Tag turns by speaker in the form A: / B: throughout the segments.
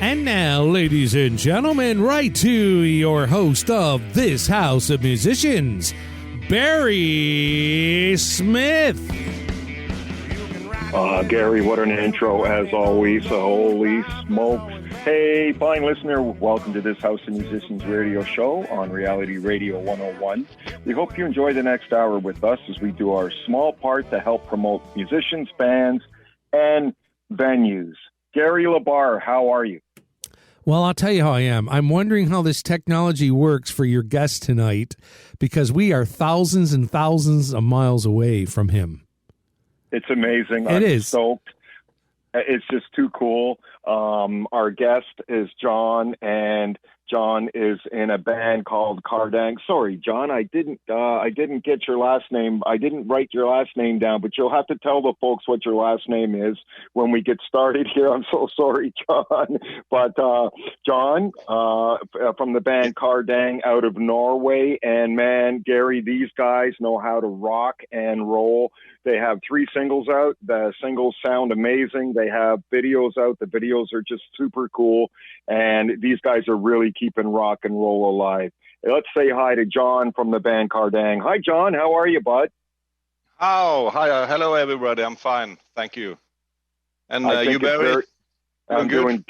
A: And now, ladies and gentlemen, right to your host of this House of Musicians, Barry Smith.
B: Gary, what an intro as always. Holy smokes. Hey, fine listener, welcome to this House of Musicians radio show on Reality Radio 101. We hope you enjoy the next hour with us as we do our small part to help promote musicians, bands, and venues. Gary Labar, how are you?
A: Well, I'll tell you how I am. I'm wondering how this technology works for your guest tonight, because we are thousands and thousands of miles away from him.
B: It's amazing.
A: I'm
B: stoked. It's just too cool. Our guest is John, and John is in a band called Kardang. Sorry, John, I didn't get your last name. I didn't write your last name down, but you'll have to tell the folks what your last name is when we get started here. I'm so sorry, John. But John, from the band Kardang out of Norway, and man, Gary, these guys know how to rock and roll. They have 3 singles out. The singles sound amazing. They have videos out. The videos are just super cool. And these guys are really keeping rock and roll alive. Let's say hi to John from the band Kardang. Hi, John. How are you, bud?
C: Oh, hi. Hello, everybody. I'm fine. Thank you. And you, Barry?
B: I'm doing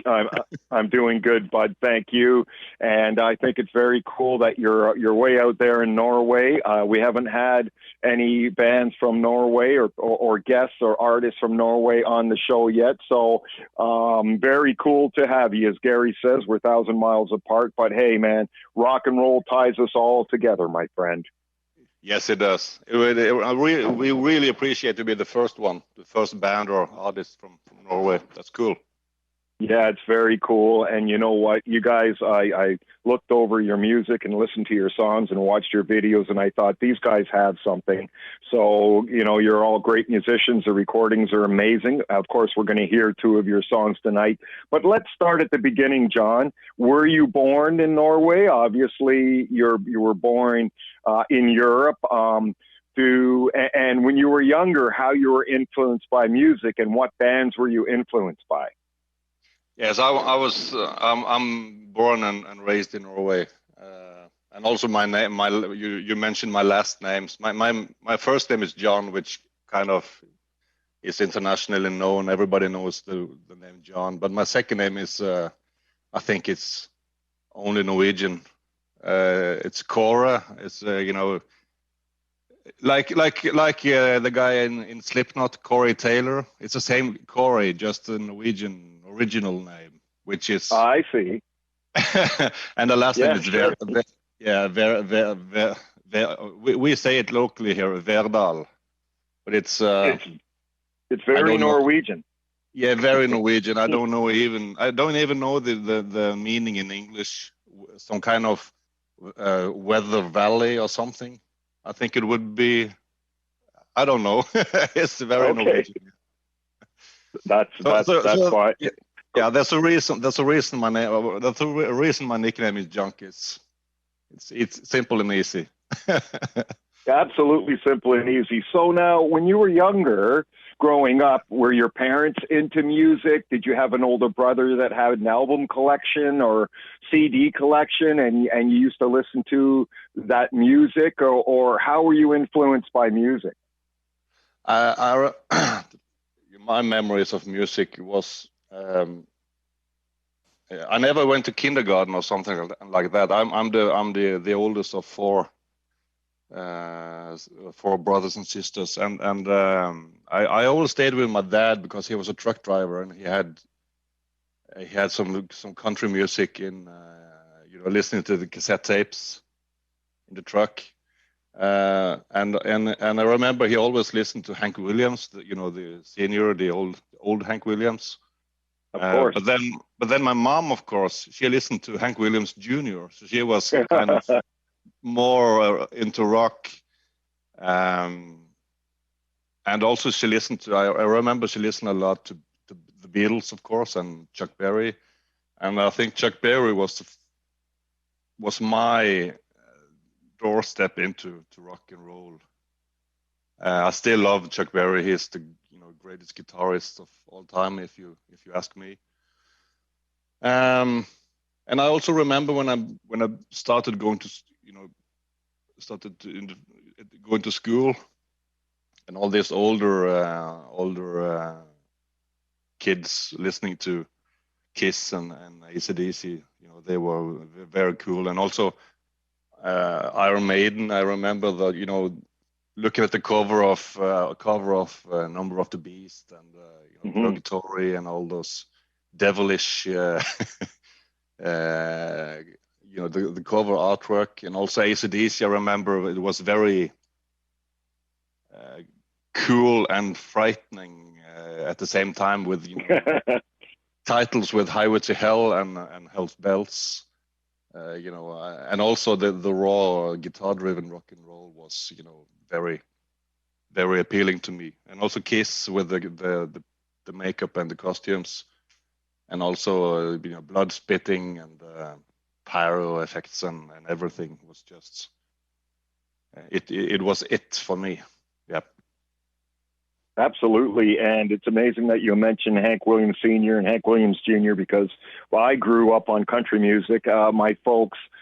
B: good, bud. Thank you. And I think it's very cool that you're way out there in Norway. We haven't had any bands from Norway or guests or artists from Norway on the show yet. So very cool to have you. As Gary says, we're 1,000 miles apart. But hey, man, rock and roll ties us all together, my friend.
C: Yes, it does. We really appreciate to be the first band or artist from Norway. That's cool.
B: Yeah, it's very cool. And you know what? You guys, I looked over your music and listened to your songs and watched your videos, and I thought these guys have something. So, you know, you're all great musicians. The recordings are amazing. Of course, we're going to hear 2 of your songs tonight. But let's start at the beginning, John. Were you born in Norway? Obviously, you were born in Europe. And when you were younger, how you were influenced by music and what bands were you influenced by?
C: Yes, I was. I'm born and raised in Norway, and also my name. You mentioned my last names. My first name is John, which kind of is internationally known. Everybody knows the name John. But my second name is, I think it's only Norwegian. It's Kåre. It's like the guy in Slipknot, Corey Taylor. It's the same Corey, just a Norwegian original name, which is.
B: I see.
C: And the last name is
B: sure.
C: We say it locally here, Werdal, but it's
B: very Norwegian.
C: Yeah, very Norwegian. I don't even know the meaning in English. Some kind of weather valley or something. I think it would be. I don't know. It's very Norwegian.
B: That's why.
C: Yeah, that's a reason. That's a reason my name. That's a reason my nickname is Junk. It's simple and easy.
B: Absolutely simple and easy. So now, when you were younger, growing up, were your parents into music? Did you have an older brother that had an album collection or CD collection, and you used to listen to that music, or how were you influenced by music?
C: My memories of music was I never went to kindergarten or something like that. I'm the oldest of 4 brothers and sisters, and I always stayed with my dad because he was a truck driver, and he had some country music in listening to the cassette tapes in the truck. And I remember he always listened to Hank Williams, the senior, the old Hank Williams.
B: Of course.
C: But then my mom, of course, she listened to Hank Williams Jr. So she was kind of more into rock. And also she listened to. I remember she listened a lot to the Beatles, of course, and Chuck Berry. And I think Chuck Berry was my doorstep into rock and roll. I still love Chuck Berry. He's the greatest guitarist of all time, if you ask me. And I also remember when I started going to, going to school, and all these older kids listening to Kiss and AC/DC, they were very cool. And also Iron Maiden. I remember that, looking at the cover of Number of the Beast and Purgatory and all those devilish, the cover artwork, and also AC/DC. I remember it was very cool and frightening at the same time, with titles with Highway to Hell and Hell's Bells. And also the raw guitar-driven rock and roll was, very, very appealing to me. And also Kiss with the makeup and the costumes, and also blood spitting and pyro effects and everything was just it was it for me. Yeah.
B: Absolutely. And it's amazing that you mentioned Hank Williams Sr. and Hank Williams Jr. because I grew up on country music.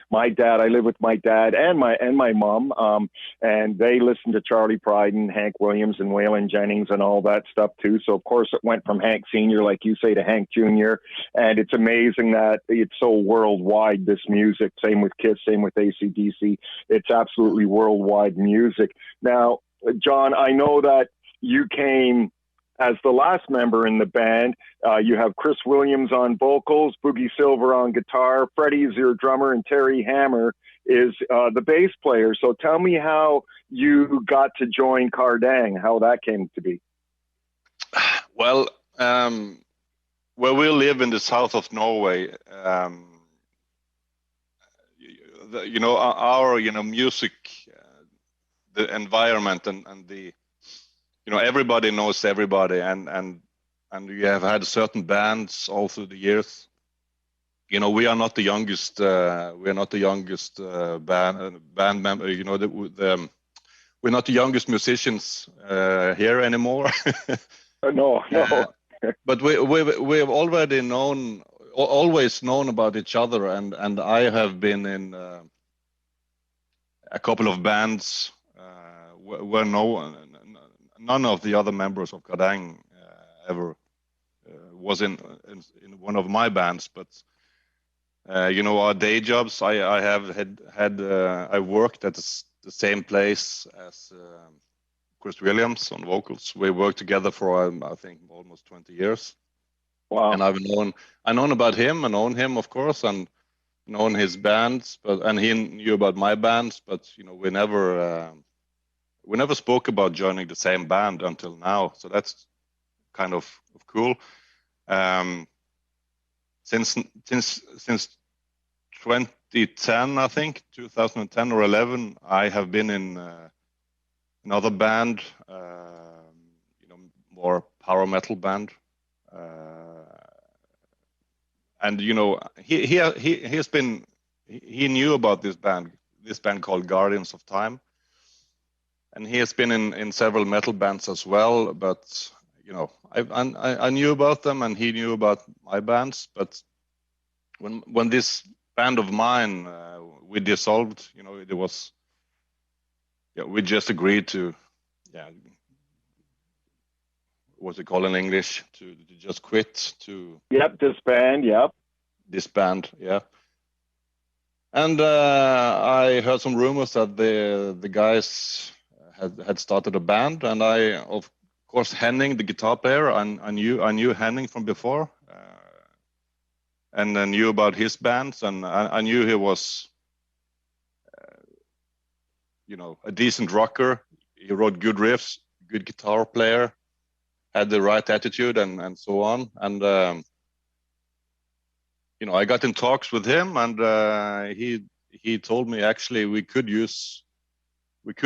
B: My dad, I live with my dad and my mom, and they listened to Charlie Pride and Hank Williams and Waylon Jennings and all that stuff too. So of course it went from Hank Sr., like you say, to Hank Jr. And it's amazing that it's so worldwide, this music. Same with Kiss, same with AC/DC. It's absolutely worldwide music. Now, John, I know that you came as the last member in the band. You have Chris Williams on vocals, Boogie Silver on guitar, Freddie's your drummer, and Terry Hammer is the bass player. So tell me how you got to join Kardang, how that came to be.
C: Well, where we live in the south of Norway, our music, the environment and the everybody knows everybody, and we have had certain bands all through the years. We are not the youngest. Band member. We're not the youngest musicians here anymore.
B: No.
C: But we've already always known about each other, and I have been in a couple of bands where none of the other members of Kardang ever was in one of my bands. But our day jobs, I have had I worked at the same place as Chris Williams on vocals. We worked together for I think almost 20 years.
B: Wow!
C: And I've known about him and known him, of course, and known his bands, and he knew about my bands. But we never spoke about joining the same band until now, so that's kind of cool. Since 2010, I think 2010 or 11, I have been in another band, more power metal band, and he knew about this band called Guardians of Time. And he has been in several metal bands as well, but I knew about them, and he knew about my bands. But when this band of mine we dissolved, it was we just agreed to what's it called in English, to just quit, to
B: disband.
C: Disband, yeah. And I heard some rumors that the guys had started a band, and I, of course, Henning, the guitar player, I knew Henning from before, and I knew about his bands, and I knew he was, a decent rocker. He wrote good riffs, good guitar player, had the right attitude, and so on. And I got in talks with him, and he told me actually we could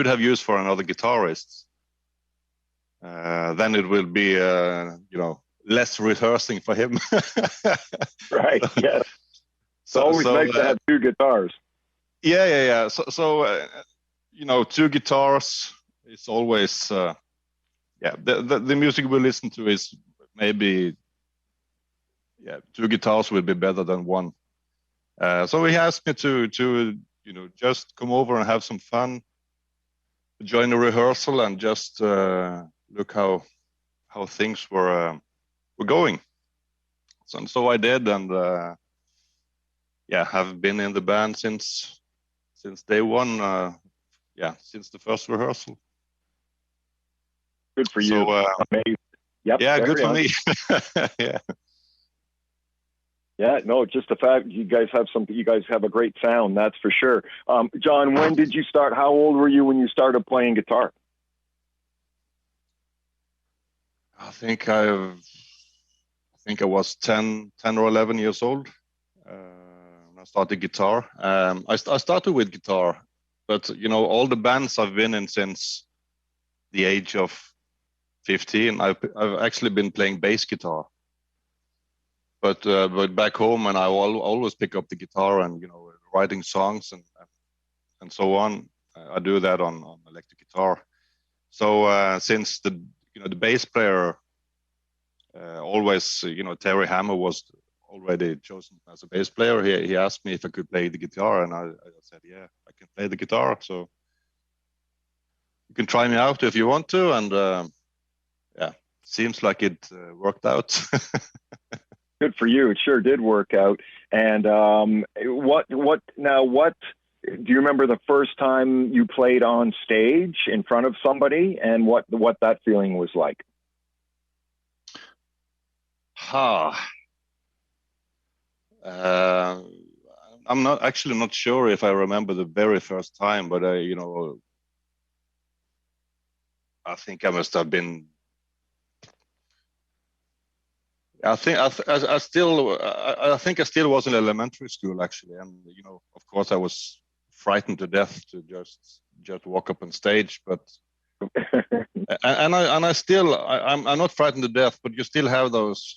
C: have used for another guitarist. Then it will be, less rehearsing for him.
B: Right. Yeah. So always nice to have two guitars.
C: Yeah. So two guitars. It's always, the music we listen to is maybe yeah, 2 guitars will be better than 1. So he asked me to just come over and have some fun, join the rehearsal, and just look how things were going. So I did, and have been in the band since day one. Since the first rehearsal.
B: Good for you. Amazing. Yep.
C: Yeah, good for me. Yeah.
B: Yeah, no, just the fact you guys have a great sound, that's for sure. John, when did you start? How old were you when you started playing guitar?
C: I think I was 10 or 11 years old when I started guitar. I started with guitar, but all the bands I've been in since the age of 15, I've actually been playing bass guitar. But back home, and I always pick up the guitar and writing songs and so on. I do that on electric guitar. So since the bass player always Terry Hammer was already chosen as a bass player, he asked me if I could play the guitar, and I said yeah, I can play the guitar. So you can try me out if you want to, and seems like it worked out.
B: Good for you. It sure did work out. And what do you remember the first time you played on stage in front of somebody, and what that feeling was like?
C: I'm not sure if I remember the very first time, but I think I must have been. I think I still was in elementary school actually, and of course I was frightened to death to just walk up on stage, but and I'm not frightened to death, but you still have those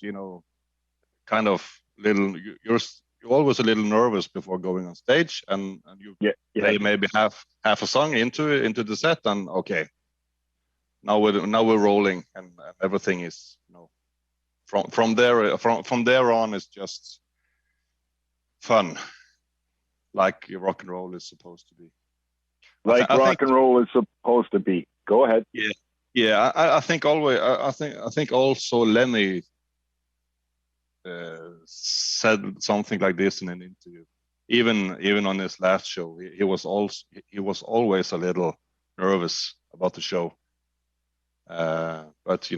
C: kind of little you're always a little nervous before going on stage, and you play maybe half a song into the set, and okay, now we're rolling, and everything is From there on, it's just fun, like rock and roll is supposed to be.
B: Like rock and roll is supposed to be. Go ahead.
C: Yeah. I think always. I think also Lemmy said something like this in an interview. Even on his last show, he was always a little nervous about the show. But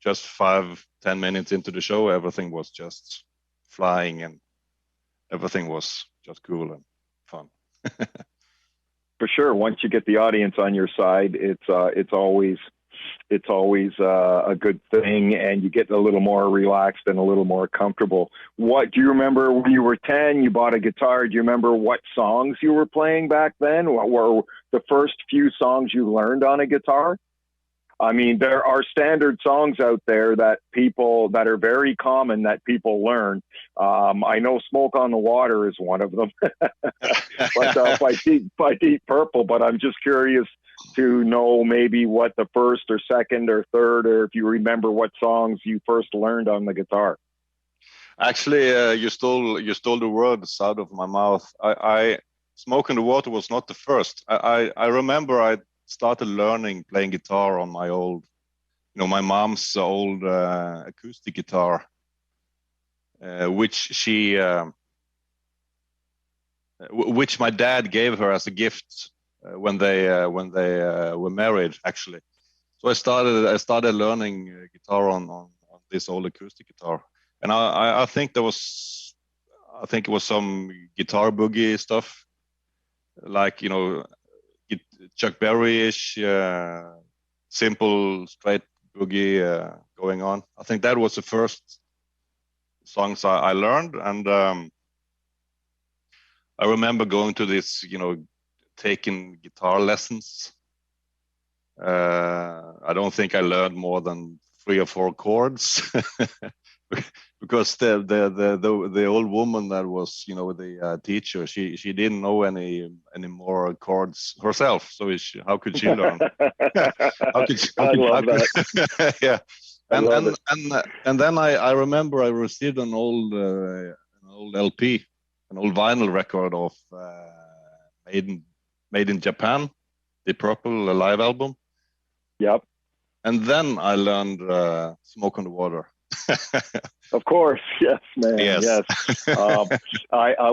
C: just 5-10 minutes into the show, everything was just flying, and everything was just cool and fun.
B: For sure. Once you get the audience on your side, it's always a good thing, and you get a little more relaxed and a little more comfortable. What do you remember when you were 10? You bought a guitar. Do you remember what songs you were playing back then? What were the first few songs you learned on a guitar? I mean, there are standard songs out there that are very common that people learn. I know "Smoke on the Water" is one of them, but by Deep Purple. But I'm just curious to know maybe what the first or second or third, or if you remember what songs you first learned on the guitar.
C: Actually, you stole the words out of my mouth. I "Smoke on the Water" was not the first. I remember I started learning playing guitar on my old, my mom's old acoustic guitar, which my dad gave her as a gift when they were married, actually. So I started learning guitar on this old acoustic guitar, and I think it was some guitar boogie stuff, like Chuck Berry-ish, simple, straight boogie going on. I think that was the first songs I learned, and I remember going to this, taking guitar lessons. I don't think I learned more than 3 or 4 chords, because the old woman that was the teacher, she didn't know any more chords herself, so how could she learn?
B: I love that.
C: Yeah,
B: I love it.
C: And then I remember I received an old LP, an old vinyl record of Made in Japan, the Purple live album.
B: Yep.
C: And then I learned Smoke on the Water.
B: Of course, yes, man,
C: Yes.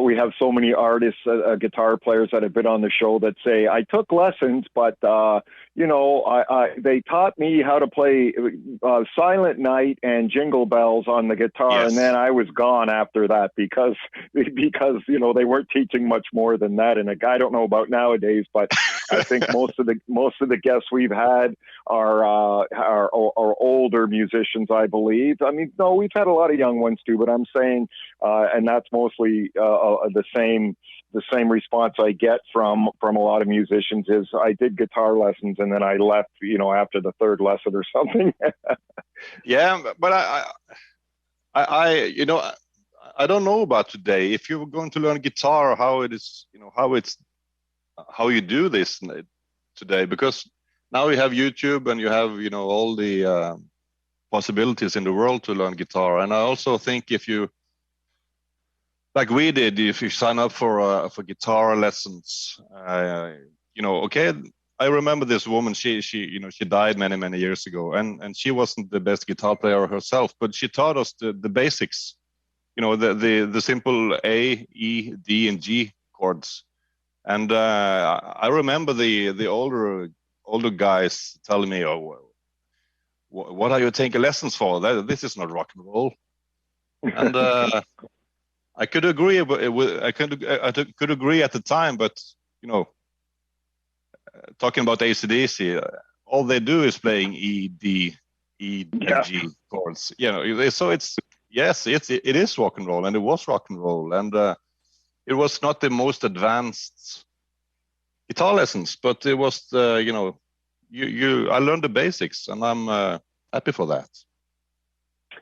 B: We have so many artists, guitar players that have been on the show that say, I took lessons, but they taught me how to play Silent Night and Jingle Bells on the guitar,
C: Yes.
B: and then I was gone after that because they weren't teaching much more than that. And I don't know about nowadays, but I think most of the guests we've had are older musicians, I believe. I mean, no, we've had a lot of young ones too, but I'm saying, and that's mostly the same response I get from a lot of musicians is I did guitar lessons and then I left, after the third lesson or something.
C: Yeah, but I don't know about today. If you're going to learn guitar, how it is, how you do this today, because now you have YouTube and you have, all the possibilities in the world to learn guitar. And I also think if you, like we did, if you sign up for guitar lessons, okay. I remember this woman. She died many years ago, and she wasn't the best guitar player herself, but she taught us the basics. The simple A, E, D, and G chords. And I remember the older guys telling me, "Oh, what are you taking lessons for? This is not rock and roll." And I could agree. I could agree at the time, but talking about AC/DC, all they do is playing E, D, and G chords. So it is rock and roll, and it was rock and roll, and it was not the most advanced guitar lessons, but it was I learned the basics, and I'm happy for that.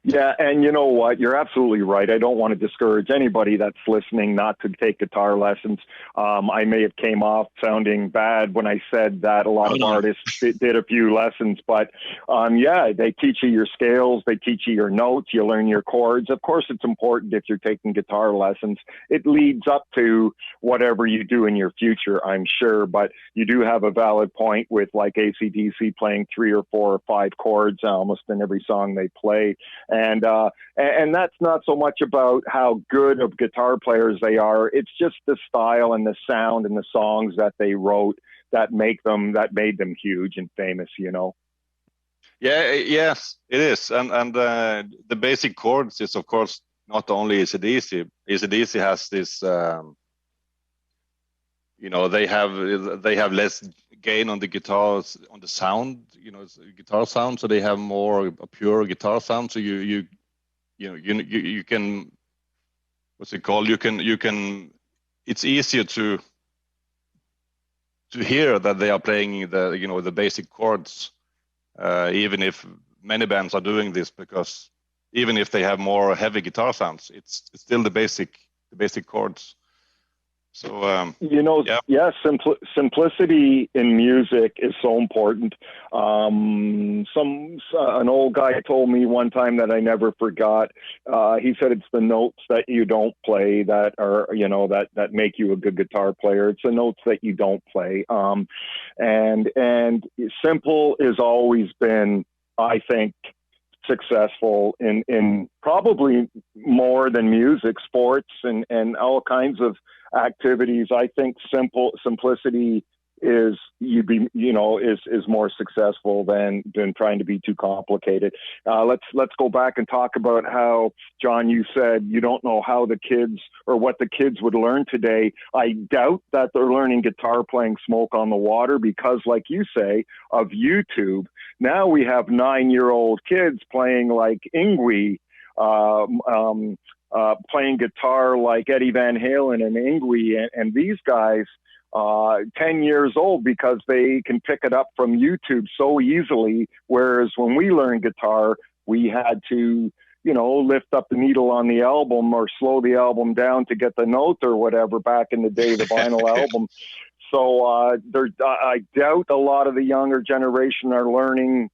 B: Yeah, and you know what? You're absolutely right. I don't want to discourage anybody that's listening not to take guitar lessons. I may have came off sounding bad when I said that a lot of artists did a few lessons, but they teach you your scales, they teach you your notes, you learn your chords. Of course, it's important if you're taking guitar lessons. It leads up to whatever you do in your future, I'm sure, but you do have a valid point with like AC/DC playing 3 or 4 or 5 chords almost in every song they play. And that's not so much about how good of guitar players they are. It's just the style and the sound and the songs that they wrote that made them huge and famous,
C: Yeah, yes, it is. And the basic chords is, of course, not only AC/DC. AC/DC has this, they have less gain on the guitars, on the sound, guitar sound, so they have more a pure guitar sound. So you can, what's it called? You can. It's easier to hear that they are playing the basic chords, even if many bands are doing this, because even if they have more heavy guitar sounds, it's still the basic chords. So
B: simplicity in music is so important. An old guy told me one time that I never forgot. He said it's the notes that you don't play that are that make you a good guitar player. It's the notes that you don't play. And simple has always been, I think, successful in probably more than music, sports, and all kinds of activities. I think simplicity is more successful than trying to be too complicated. Let's go back and talk about how, John, you said you don't know how the kids or what the kids would learn today. I doubt that they're learning guitar playing Smoke on the Water because, like you say, of YouTube. Now we have 9-year-old kids playing like Yngwie, playing guitar like Eddie Van Halen and Yngwie, and these guys, 10 years old, because they can pick it up from YouTube so easily. Whereas when we learned guitar, we had to, lift up the needle on the album or slow the album down to get the note or whatever back in the day, the vinyl album. So I doubt a lot of the younger generation are learning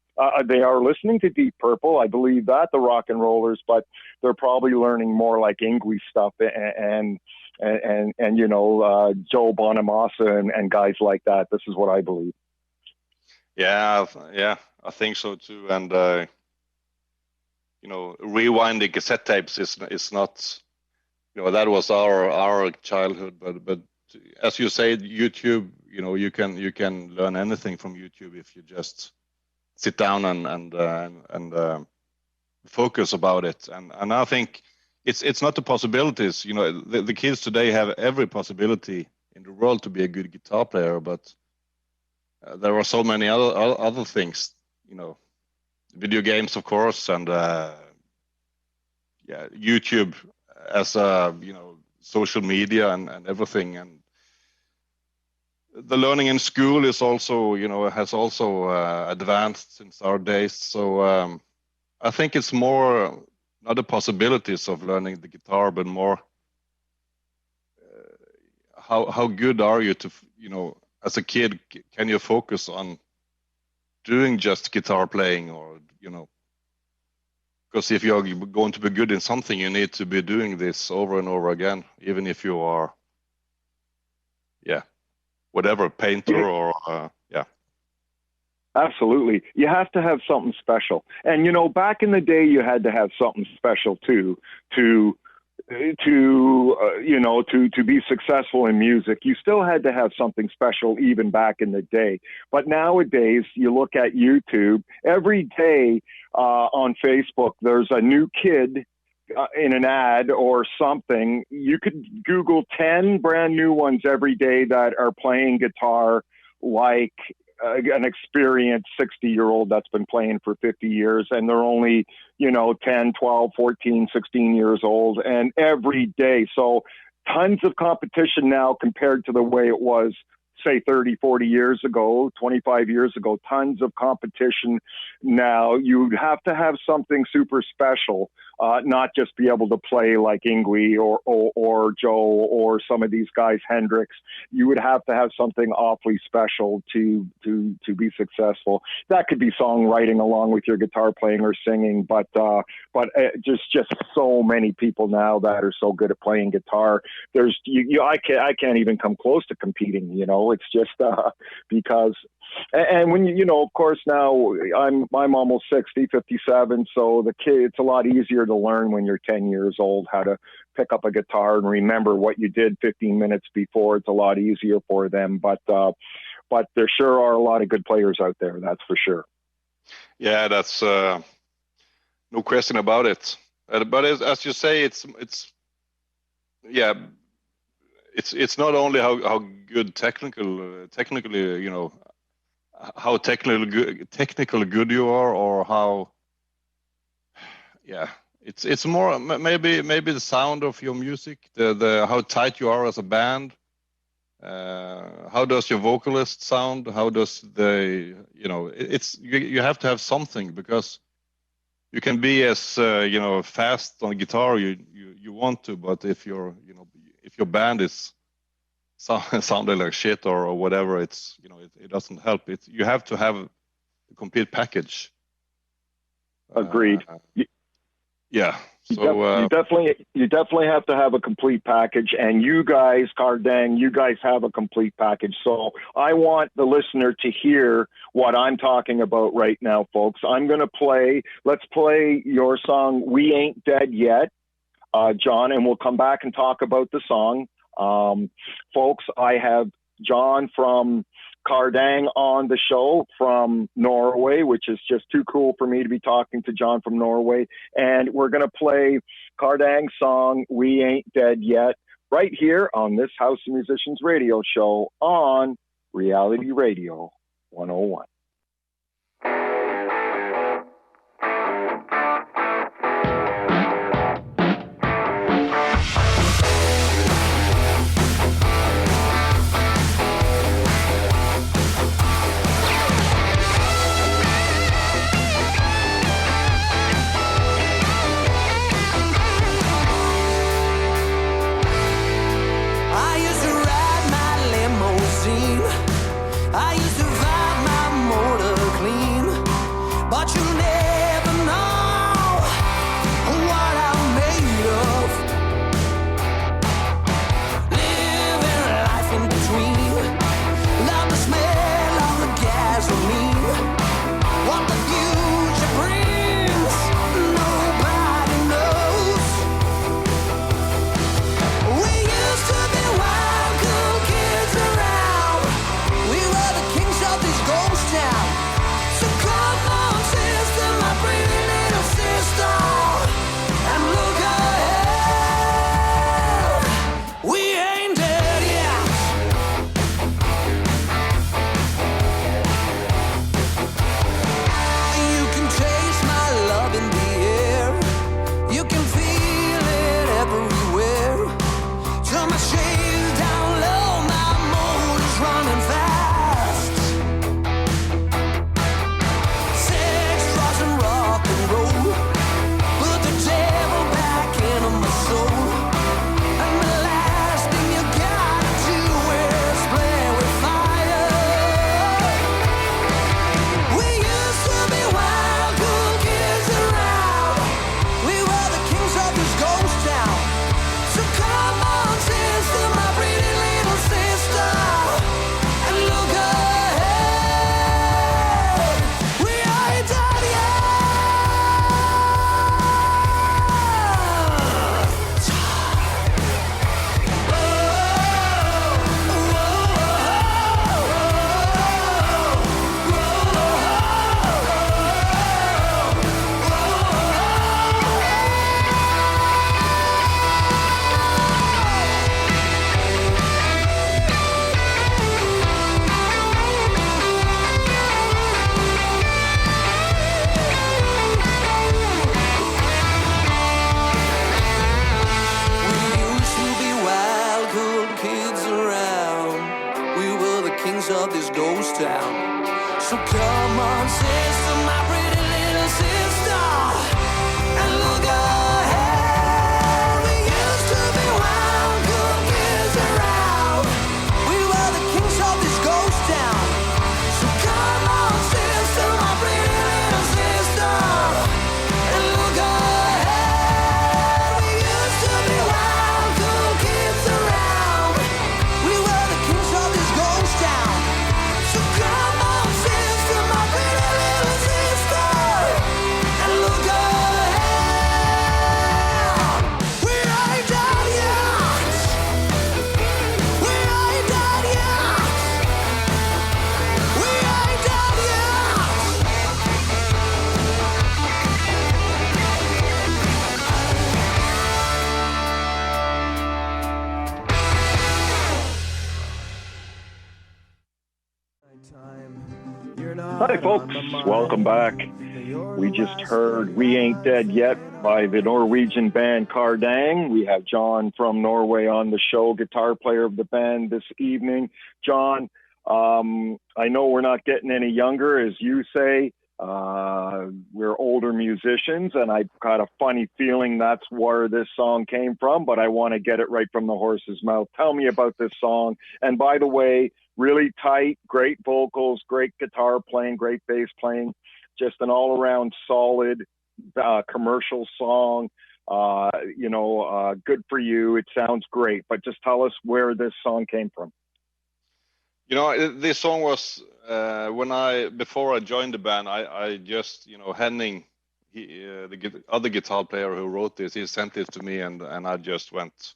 B: They are listening to Deep Purple, I believe that, the rock and rollers, but they're probably learning more like Ingwe stuff and Joe Bonamassa and guys like that. This is what I believe.
C: Yeah, I think so too. And rewinding cassette tapes is not, that was our childhood. But as you say, YouTube, you can learn anything from YouTube if you just sit down and focus about it. And I think it's not the possibilities. The kids today have every possibility in the world to be a good guitar player, but there are so many other things. Video games, of course, and YouTube as social media and everything. And the learning in school is also, has also advanced since our days. So I think it's more not the possibilities of learning the guitar, but more how good are you to, as a kid, can you focus on doing just guitar playing, or because if you're going to be good in something, you need to be doing this over and over again, even if you are whatever, painter or
B: Absolutely. You have to have something special. And, back in the day, you had to have something special too, to be successful in music. You still had to have something special even back in the day. But nowadays, you look at YouTube, every day on Facebook, there's a new kid in an ad or something. You could Google 10 brand new ones every day that are playing guitar like an experienced 60-year-old that's been playing for 50 years, and they're only 10, 12, 14, 16 years old, and every day. So tons of competition now compared to the way it was, say, 30, 40 years ago, 25 years ago. Tons of competition now. You have to have something super special, not just be able to play like Ingwe or Joe or some of these guys, Hendrix. You would have to have something awfully special to be successful. That could be songwriting along with your guitar playing or singing, but there's just so many people now that are so good at playing guitar. I can't even come close to competing. It's just because, and when of course now I'm almost 60, 57, so it's a lot easier to learn when you're 10 years old how to pick up a guitar and remember what you did 15 minutes before. It's a lot easier for them, but there sure are a lot of good players out there, that's for sure.
C: Yeah, that's no question about it. But as you say, it's not only how good technically, how technical good you are, or how, it's more maybe the sound of your music, the how tight you are as a band. How does your vocalist sound? How does it's you have to have something, because you can be as fast on guitar you want to, but if your band is sounding like shit or whatever, it's it doesn't help. You have to have a complete package.
B: Agreed.
C: Yeah.
B: So you definitely have to have a complete package, and you guys, Kardang, you guys have a complete package. So I want the listener to hear what I'm talking about right now, folks. Let's play your song, We Ain't Dead Yet, John, and we'll come back and talk about the song. Folks, I have John from Kardang on the show from Norway, which is just too cool for me to be talking to John from Norway. And we're going to play Kardang's song, We Ain't Dead Yet, right here on this House of Musicians radio show on Reality Radio 101.
D: I used to ride my limousine. I used to ride my of this ghost town. So come on, sister, my pretty little sister, and look ahead. We used to be wild, good kids around. We were the kings of this ghost town. So come on, sister, my pretty little sister, and look ahead. We used to be wild, good kids around. We were the kings of this ghost town. So come on, sister, my pretty little sister, and look ahead. We ain't done yet. We ain't done yet. We ain't done yet.
B: Hi, folks. Welcome back. We just heard We Ain't Dead Yet by the Norwegian band Kardang. We have John from Norway on the show, guitar player of the band this evening. John, I know we're not getting any younger, as you say. We're older musicians, and I've got a funny feeling that's where this song came from, but I want to get it right from the horse's mouth. Tell me about this song. And by the way, really tight, great vocals, great guitar playing, great bass playing, just an all-around solid commercial song. Good for you. It sounds great, but just tell us where this song came from.
C: You know, this song was before I joined the band. I just, Henning, the other guitar player who wrote this, he sent it to me, and I just went,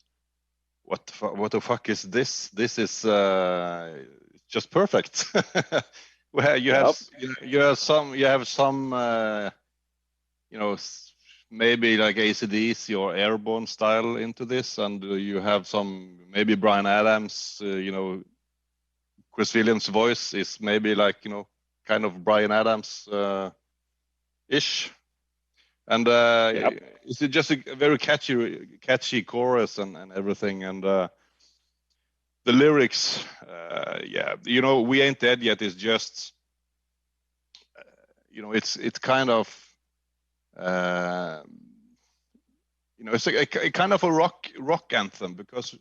C: what the fuck is this? This is just perfect. Where you have some maybe like AC/DC or Airborne style into this, and you have some maybe Bryan Adams, Chris Williams' voice is maybe like, kind of Bryan Adams ish. And it's just a very catchy chorus and everything. And the lyrics, We Ain't Dead Yet is just, it's kind of, it's a kind of a rock anthem, because,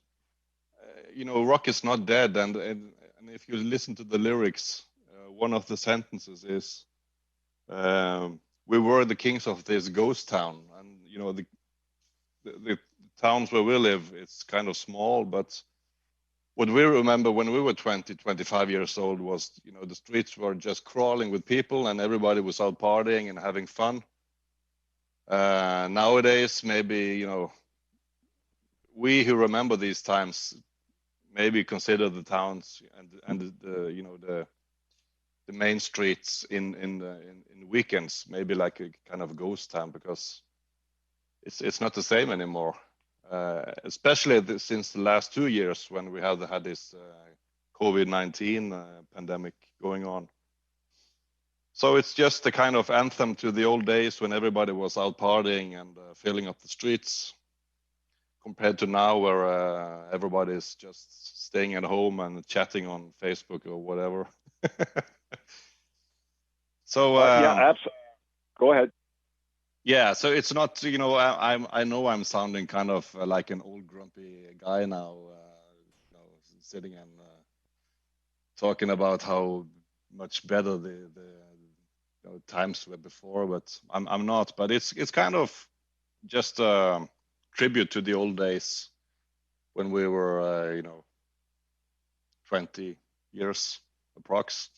C: rock is not dead. And if you listen to the lyrics, one of the sentences is, we were the kings of this ghost town. And, the towns where we live, it's kind of small, but what we remember when we were 20, 25 years old was, the streets were just crawling with people and everybody was out partying and having fun. Nowadays, maybe, we who remember these times maybe consider the towns and the main streets in weekends maybe like a kind of ghost town, because it's not the same anymore. Especially since the last 2 years, when we have had this COVID-19 pandemic going on. So it's just a kind of anthem to the old days when everybody was out partying and filling up the streets, compared to now where everybody is just staying at home and chatting on Facebook or whatever. So
B: absolutely. Go ahead.
C: Yeah, so it's not, I know I'm sounding kind of like an old grumpy guy now, sitting and talking about how much better the times were before, but I'm not. But it's kind of just a tribute to the old days when we were, 20 years approx.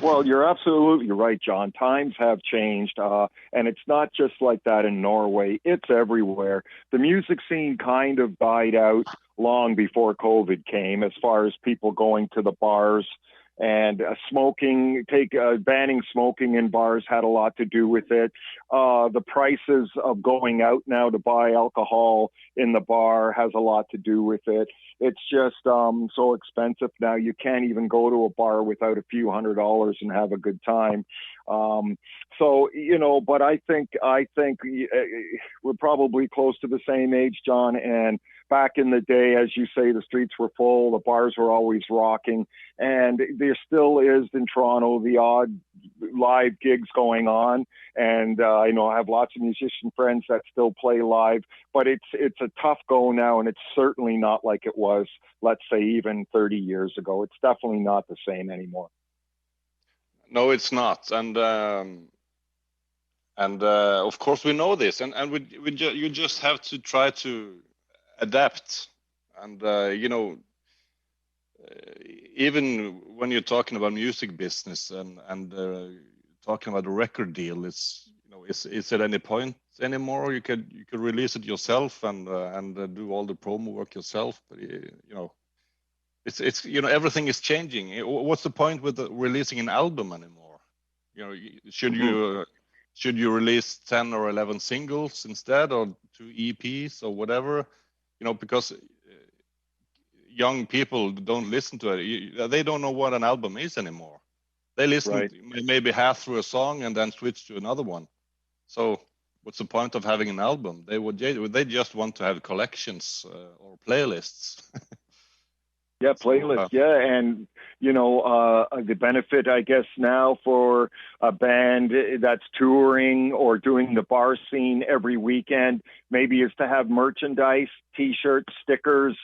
B: Well, you're absolutely right, John. Times have changed, and it's not just like that in Norway. It's everywhere. The music scene kind of died out long before COVID came, as far as people going to the bars. And banning smoking in bars had a lot to do with it. The prices of going out now to buy alcohol in the bar has a lot to do with it. It's just so expensive now. You can't even go to a bar without a few $100s and have a good time. But I think we're probably close to the same age, John. And back in the day, as you say, the streets were full, the bars were always rocking, and there still is in Toronto the odd live gigs going on. And I know I have lots of musician friends that still play live, but it's a tough go now, and it's certainly not like it was, let's say, even 30 years ago. It's definitely not the same anymore.
C: No, it's not, and of course we know this, and you just have to try to adapt, and even when you're talking about music business and talking about a record deal, is at any point anymore you could release it yourself and do all the promo work yourself, but it's everything is changing. What's the point with releasing an album anymore? Should you release 10 or 11 singles instead, or 2 EPs or whatever? Because young people don't listen to it. They don't know what an album is anymore. They listen maybe half through a song and then switch to another one. So what's the point of having an album? They just want to have collections or playlists.
B: Yeah, playlist. Yeah, and the benefit, I guess, now for a band that's touring or doing the bar scene every weekend, maybe is to have merchandise, T-shirts, stickers,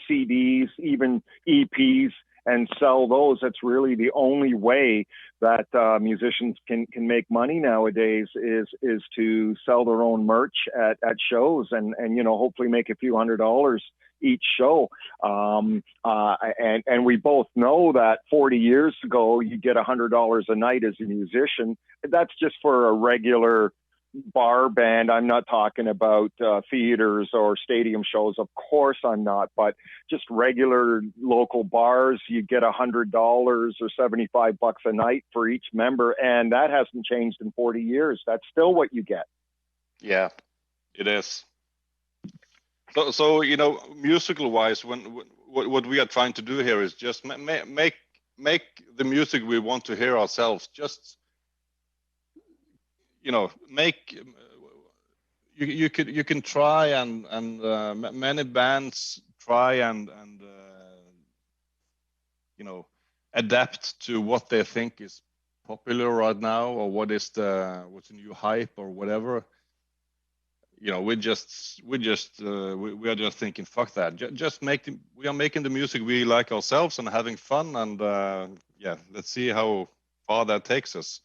B: CDs, even EPs, and sell those. That's really the only way that musicians can make money nowadays is to sell their own merch at shows and hopefully make a few $100s each show. And we both know that 40 years ago, you get $100 a night as a musician. That's just for a regular bar band. I'm not talking about theaters or stadium shows. Of course I'm not, but just regular local bars, you get $100 or $75 a night for each member. And that hasn't changed in 40 years. That's still what you get.
C: Yeah, it is. So musical wise, what we are trying to do here is just make the music we want to hear ourselves. Just make you can try and many bands try and adapt to what they think is popular right now, or what's the new hype or whatever. We are just thinking, fuck that. We are making the music we like ourselves and having fun, and let's see how far that takes us.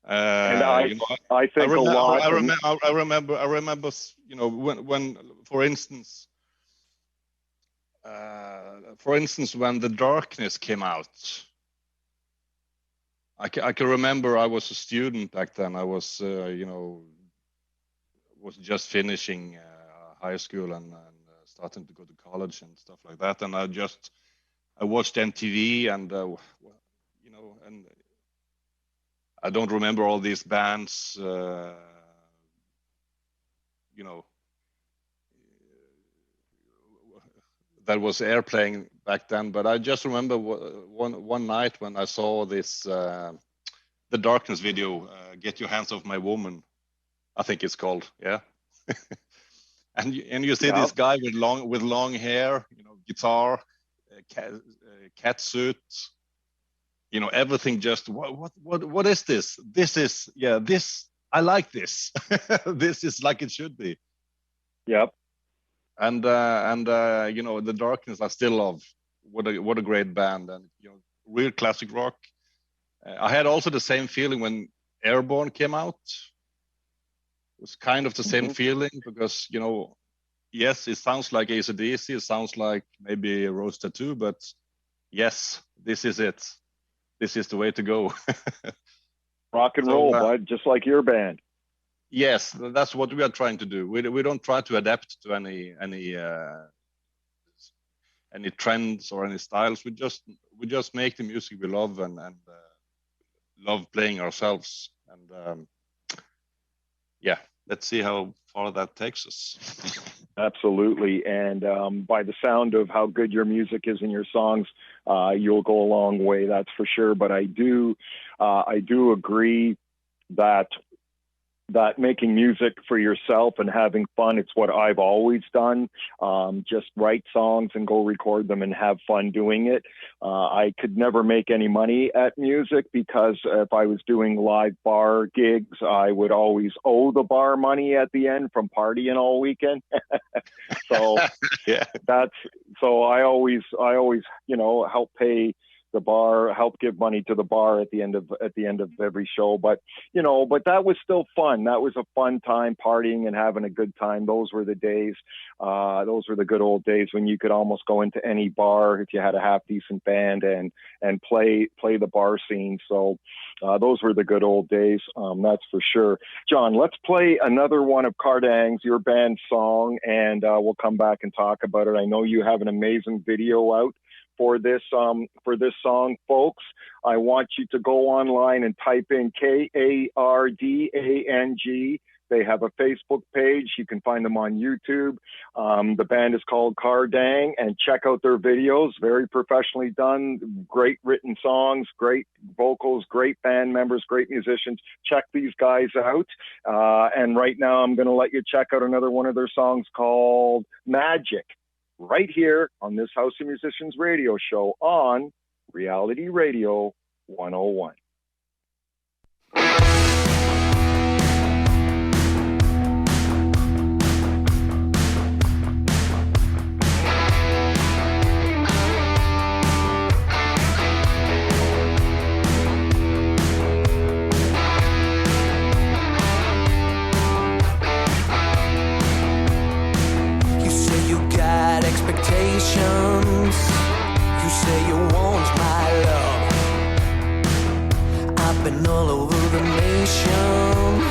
B: And I think a lot.
C: I remember. When for instance, when The Darkness came out, I can remember I was a student back then. I was was just finishing high school and starting to go to college and stuff like that. And I watched MTV and and I don't remember all these bands, that was airplaying back then. But I just remember one night when I saw this, The Darkness video, Get Your Hands Off My Woman, I think it's called, yeah. and you see this guy with long hair, guitar, cat suit, everything. Just what is this? This is this. I like this. This is like it should be.
B: Yep.
C: And The Darkness I still love. What a great band, and real classic rock. I had also the same feeling when Airborne came out. It was kind of the same feeling, because yes, it sounds like AC/DC, it sounds like maybe Rose Tattoo, but yes, this is it. This is the way to go.
B: Rock and roll, bud, just like your band.
C: Yes, that's what we are trying to do. We don't try to adapt to any trends or any styles. We just make the music we love and love playing ourselves. And let's see how far that takes us.
B: Absolutely. And by the sound of how good your music is in your songs, you'll go a long way, that's for sure. But I do agree that that making music for yourself and having fun, it's what I've always done. Just write songs and go record them and have fun doing it. I could never make any money at music because if I was doing live bar gigs, I would always owe the bar money at the end from partying all weekend. So
C: Yeah.
B: so I always, help pay the bar, help give money to the bar at the end of every show. But that was still fun. That was a fun time, partying and having a good time. Those were the days. Those were the good old days when you could almost go into any bar if you had a half decent band and play the bar scene. So those were the good old days. That's for sure. John, let's play another one of Kardang's, your band's song, and we'll come back and talk about it. I know you have an amazing video out for this song, folks. I want you to go online and type in Kardang. They have a Facebook page. You can find them on YouTube. The band is called Kardang, and check out their videos. Very professionally done. Great written songs, great vocals, great band members, great musicians. Check these guys out. And right now I'm going to let you check out another one of their songs called Magic, right here on this House of Musicians radio show on Reality Radio 101.
D: Expectations. You say you want my love. I've been all over the nation,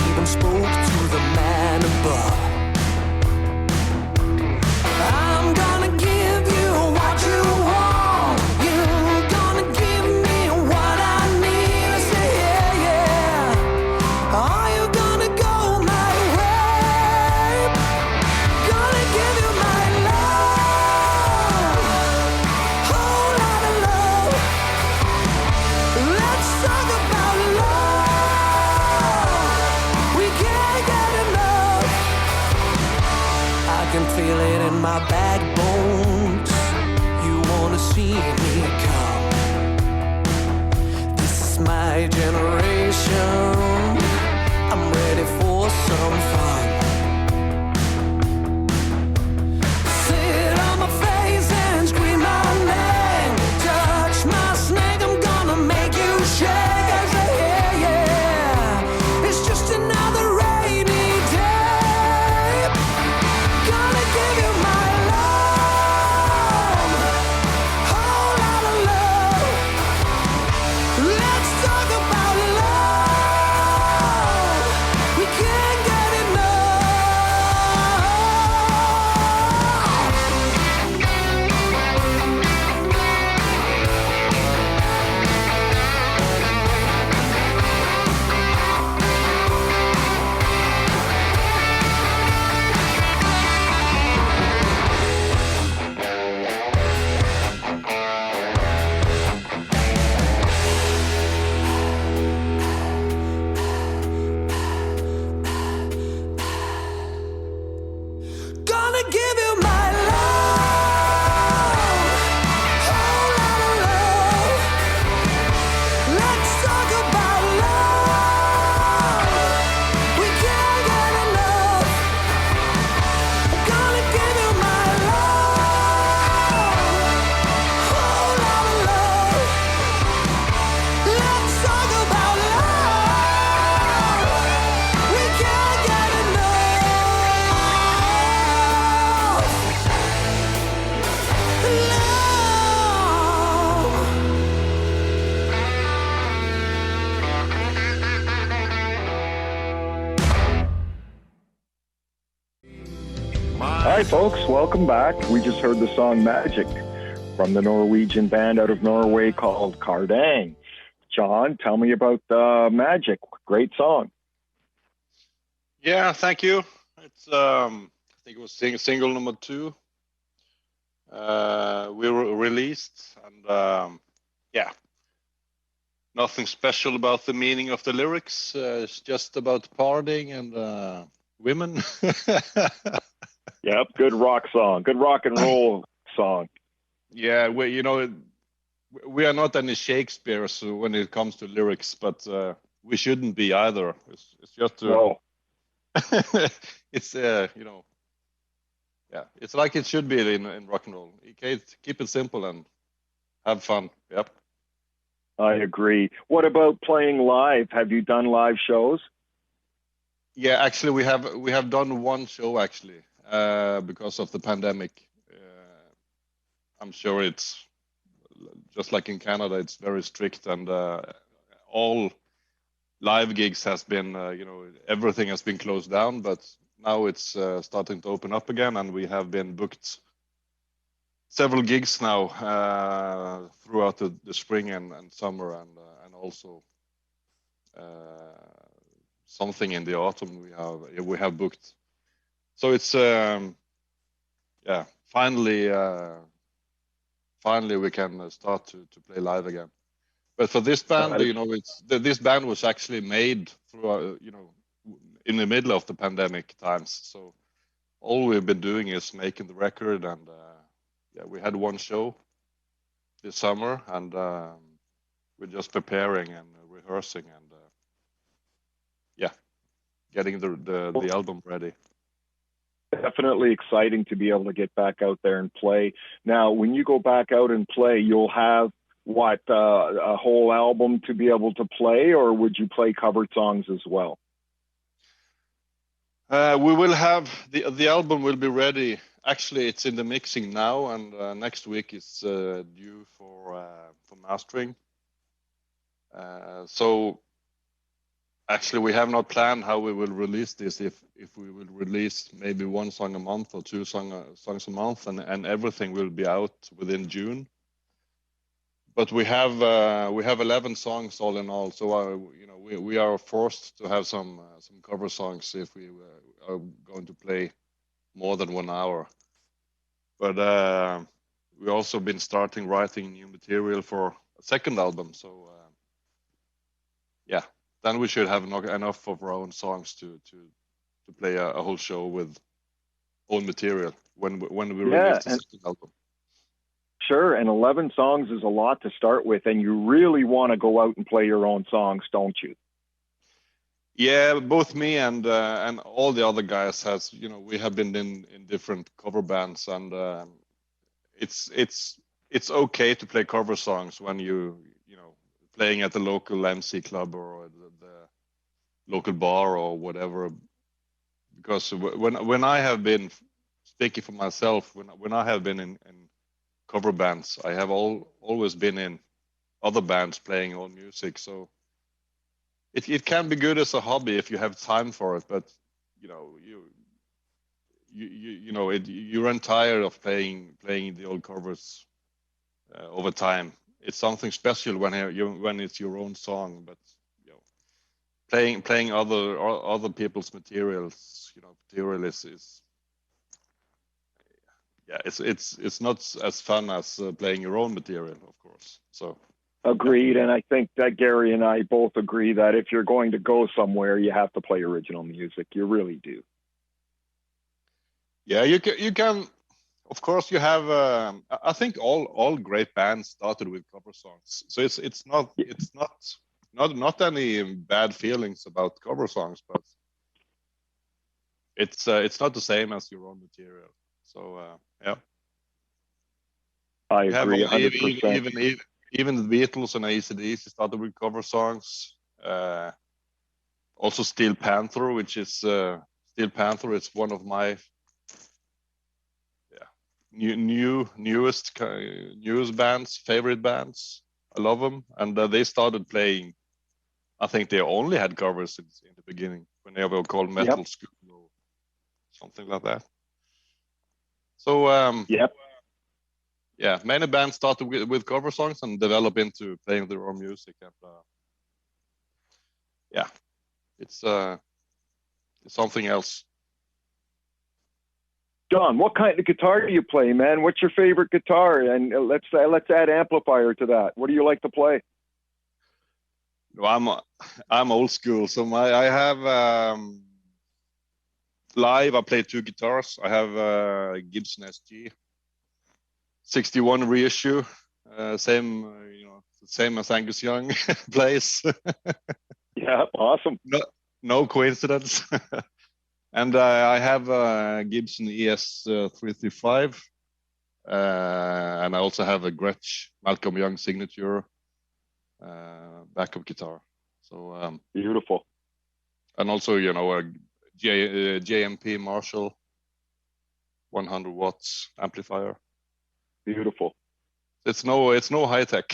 D: even spoke to the man above. I'm gonna give you what you want. You're gonna give me what I need. I say yeah, yeah. Are you gonna go my way? Gonna give you my love, whole lot of love. Let's talk about love. We can't get enough. I can feel it in my backbones. You wanna see me come. This is my generation. I'm ready for some fun. Sit on my face and scream my name. Touch my snake, I'm gonna make you shake. I say yeah, yeah. It's just another rainy day. Gonna give you my love, whole lot of love. Let's talk about love. We can't get enough. Gonna give you my love, whole lot of love. Let's talk about love. We can't get enough. Gonna give you my love, whole lot of love. Let's talk about love. We can't get enough.
B: All right, folks, welcome back. We just heard the song Magic from the Norwegian band out of Norway called Kardang. John, tell me about Magic. Great song.
C: Yeah, thank you. It's I think it was single number 2. We were released, and yeah, nothing special about the meaning of the lyrics. It's just about partying and women.
B: Yep, good rock song, good rock and roll song.
C: Yeah, we are not any Shakespeare's when it comes to lyrics, but we shouldn't be either. It's just
B: No.
C: it's yeah, it's like it should be in rock and roll. You keep it simple and have fun. Yep.
B: I agree. What about playing live? Have you done live shows?
C: Yeah, actually, we have done one show actually because of the pandemic. I'm sure it's just like in Canada. It's very strict, and all live gigs has been, everything has been closed down. But now it's starting to open up again, and we have been booked several gigs now throughout the spring and summer, and also something in the autumn we have booked. So it's finally we can start to play live again. But for this band, this band was actually made through in the middle of the pandemic times. So all we've been doing is making the record, and we had one show this summer, and we're just preparing and rehearsing and getting the album ready.
B: Definitely exciting to be able to get back out there and play. Now, when you go back out and play, you'll have a whole album to be able to play, or would you play covered songs as well?
C: We will have the album will be ready. Actually, it's in the mixing now, and next week it's due for mastering. So actually, we have not planned how we will release this. If we will release maybe one song a month or two songs a month, and everything will be out within June. But we have 11 songs all in all. So we are forced to have some cover songs if we are going to play more than 1 hour. But we've also been starting writing new material for a second album. So then we should have enough of our own songs to play a whole show with own material when we release the second album.
B: Sure, and 11 songs is a lot to start with, and you really want to go out and play your own songs, don't you?
C: Yeah, both me and all the other guys we have been in different cover bands, and it's okay to play cover songs when you playing at the local MC club or the local bar or whatever. Because when I have been speaking for myself, when I have been in cover bands, I have always been in other bands playing own music. So it can be good as a hobby if you have time for it, but you run tired of playing the old covers over time. It's something special when it's your own song, but playing other people's materials, material is it's not as fun as playing your own material, of course. So
B: agreed, and I think that Gary and I both agree that if you're going to go somewhere, you have to play original music. You really do.
C: Yeah, you can. Of course, you have. I think all great bands started with cover songs, so it's not any bad feelings about cover songs, but it's not the same as your own material. So
B: I agree 100%.
C: Even the Beatles and AC/DC started with cover songs. Also, Steel Panther, which is Steel Panther is one of my newest bands, favorite bands. I love them, and they started playing. I think they only had covers in the beginning when they were called Metal School or something like that. So many bands started with cover songs and develop into playing their own music, and it's something else.
B: John, what kind of guitar do you play, man? What's your favorite guitar? And let's add amplifier to that. What do you like to play?
C: I'm old school. So I have live. I play 2 guitars. I have Gibson SG 61 reissue, same same as Angus Young plays.
B: Yeah, awesome.
C: No coincidence. And I have Gibson ES 335, and I also have a Gretsch Malcolm Young signature backup guitar. So
B: Beautiful.
C: and also a JMP Marshall 100 watts amplifier.
B: Beautiful.
C: It's no high tech.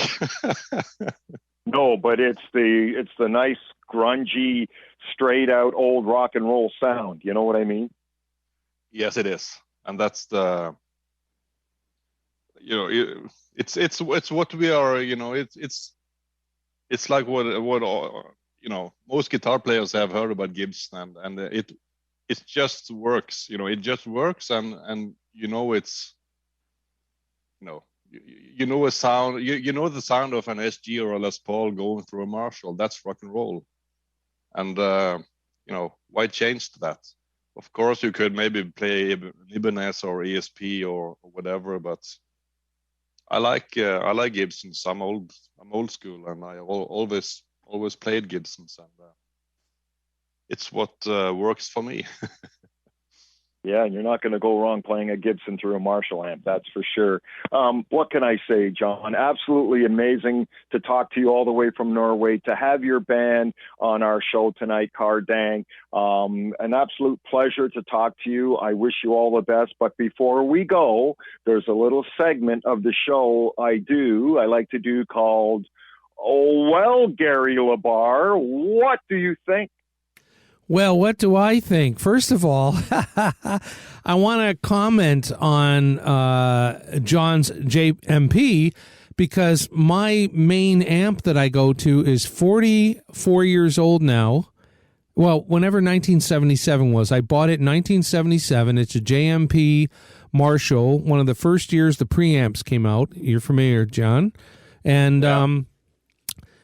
B: No, but it's the nice grungy, straight out old rock and roll sound. You know what I mean?
C: Yes, it is, and that's the it's what we are. It's like what most guitar players have heard about Gibson, and it just works. It just works, and it's a sound. The sound of an SG or a Les Paul going through a Marshall. That's rock and roll. And why change that? Of course, you could maybe play Ibanez or ESP or whatever, but I like Gibsons. I'm old school, and I always played Gibsons, and it's what works for me.
B: Yeah, and you're not going to go wrong playing a Gibson through a Marshall amp, that's for sure. What can I say, John? Absolutely amazing to talk to you all the way from Norway, to have your band on our show tonight, Kardang. An absolute pleasure to talk to you. I wish you all the best. But before we go, there's a little segment of the show I like to do called, "Oh, well, Gary LaBar, what do you think?"
A: Well, what do I think? First of all, I want to comment on John's JMP, because my main amp that I go to is 44 years old now. Well, whenever 1977 was, I bought it in 1977. It's a JMP Marshall, one of the first years the preamps came out. You're familiar, John. And
B: Yeah.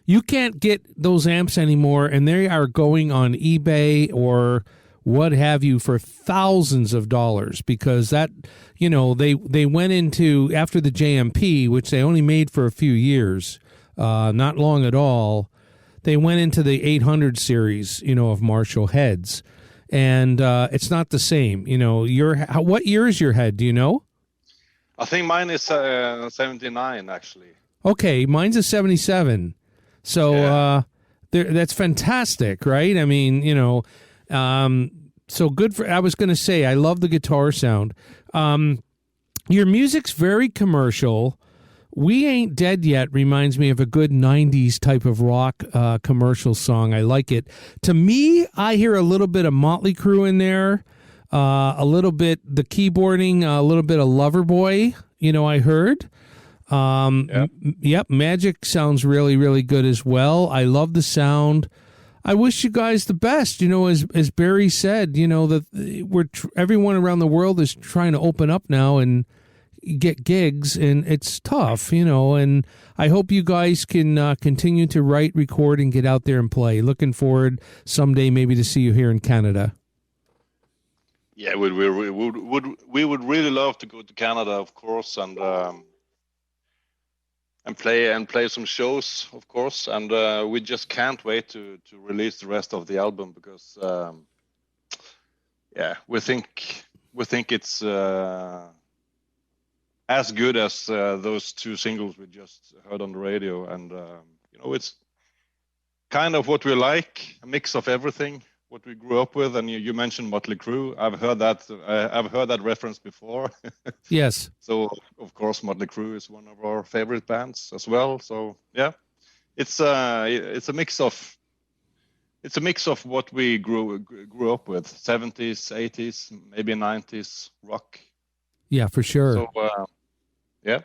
A: You can't get those amps anymore, and they are going on eBay or what have you for thousands of dollars, because that, they went into, after the JMP, which they only made for a few years, not long at all, they went into the 800 series, of Marshall heads, and it's not the same. What year is your head? Do you know?
C: I think mine is 79, actually.
A: Okay, mine's a 77. So
C: Yeah.
A: that's fantastic, right? I mean, so good for. I was going to say, I love the guitar sound. Your music's very commercial. "We Ain't Dead Yet" reminds me of a good 90s type of rock commercial song. I like it. To me, I hear a little bit of Motley Crue in there, a little bit the keyboarding, a little bit of Loverboy, I heard. Yep, Magic sounds really, really good as well. I love the sound. I wish you guys the best. As Barry said, that everyone around the world is trying to open up now and get gigs, and it's tough, and I hope you guys can continue to write, record, and get out there and play. Looking forward someday maybe to see you here in Canada.
C: Yeah, we would really love to go to Canada, of course, and play some shows, of course, and we just can't wait to release the rest of the album, because we think it's as good as those 2 singles we just heard on the radio, and it's kind of what we like, a mix of everything, what we grew up with. And you mentioned Motley Crue. I've heard that reference before.
A: Yes.
C: So of course Motley Crue is one of our favorite bands as well. So yeah, it's a mix of what we grew up with: 70s, 80s, maybe 90s rock.
A: Yeah, for sure.
C: So yeah.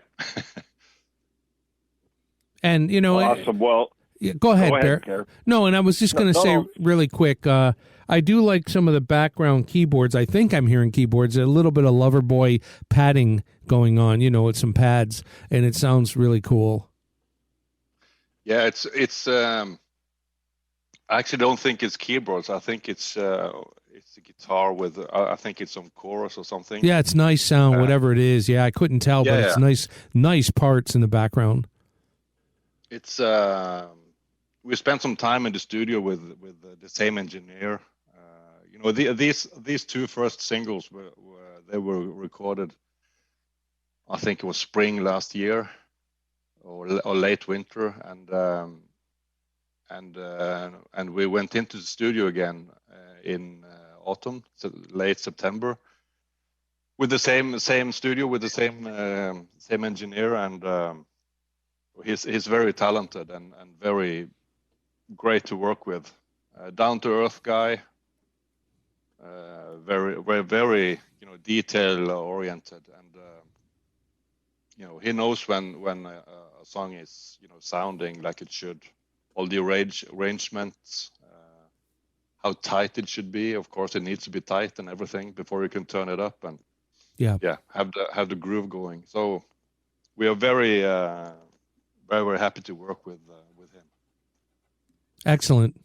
A: And
B: Awesome. Well,
A: yeah, go ahead, Bear.
B: Gary.
A: No, and I was just going to say
B: No.
A: really quick, I do like some of the background keyboards. I think I'm hearing keyboards, a little bit of Loverboy padding going on, with some pads, and it sounds really cool.
C: Yeah, it's I actually don't think it's keyboards. I think it's a guitar with. I think it's some chorus or something.
A: Yeah, it's nice sound, whatever it is. Yeah, I couldn't tell, but it's nice parts in the background.
C: It's we spent some time in the studio with the same engineer. These two first singles were recorded. I think it was spring last year, or late winter, and we went into the studio again in autumn, so late September, with the same studio, with the same engineer, and he's very talented and very great to work with. Down to earth guy, very detail oriented, and he knows when a song is sounding like it should. All the arrangements, how tight it should be. Of course, it needs to be tight and everything before you can turn it up and have the groove going. So we are very very happy to work with him.
A: Excellent.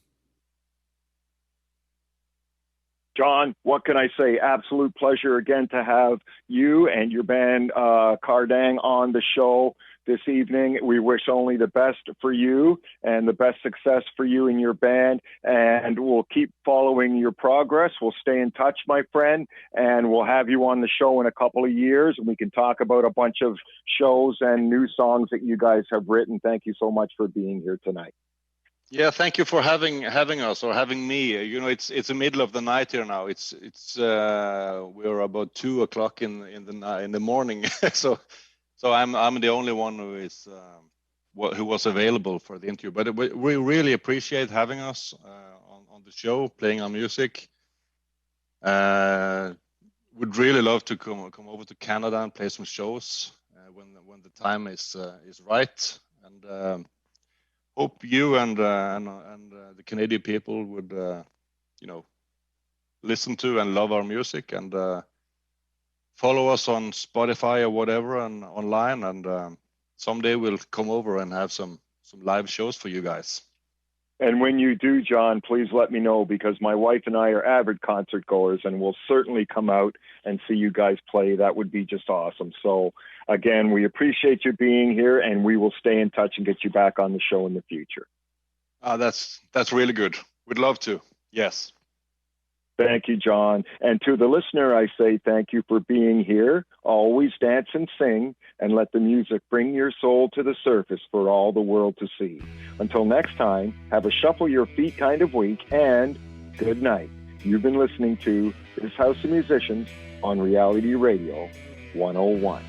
B: John, what can I say? Absolute pleasure again to have you and your band Kardang on the show this evening. We wish only the best for you and the best success for you and your band, and we'll keep following your progress. We'll stay in touch, my friend, and we'll have you on the show in a couple of years, and we can talk about a bunch of shows and new songs that you guys have written. Thank you so much for being here tonight.
C: Yeah, thank you for having us, or having me. It's the middle of the night here now. It's we're about 2:00 in the morning. so I'm the only one who was available for the interview. But we really appreciate having us on the show, playing our music. Would really love to come over to Canada and play some shows when the time is right. And hope you and the Canadian people would listen to and love our music, and follow us on Spotify or whatever and online, and someday we'll come over and have some live shows for you guys.
B: And when you do, John, please let me know, because my wife and I are avid concert goers, and we'll certainly come out and see you guys play. That would be just awesome. So again, we appreciate you being here, and we will stay in touch and get you back on the show in the future.
C: That's really good. We'd love to. Yes.
B: Thank you, John. And to the listener, I say thank you for being here. Always dance and sing, and let the music bring your soul to the surface for all the world to see. Until next time, have a shuffle your feet kind of week, and good night. You've been listening to This House of Musicians on Reality Radio 101.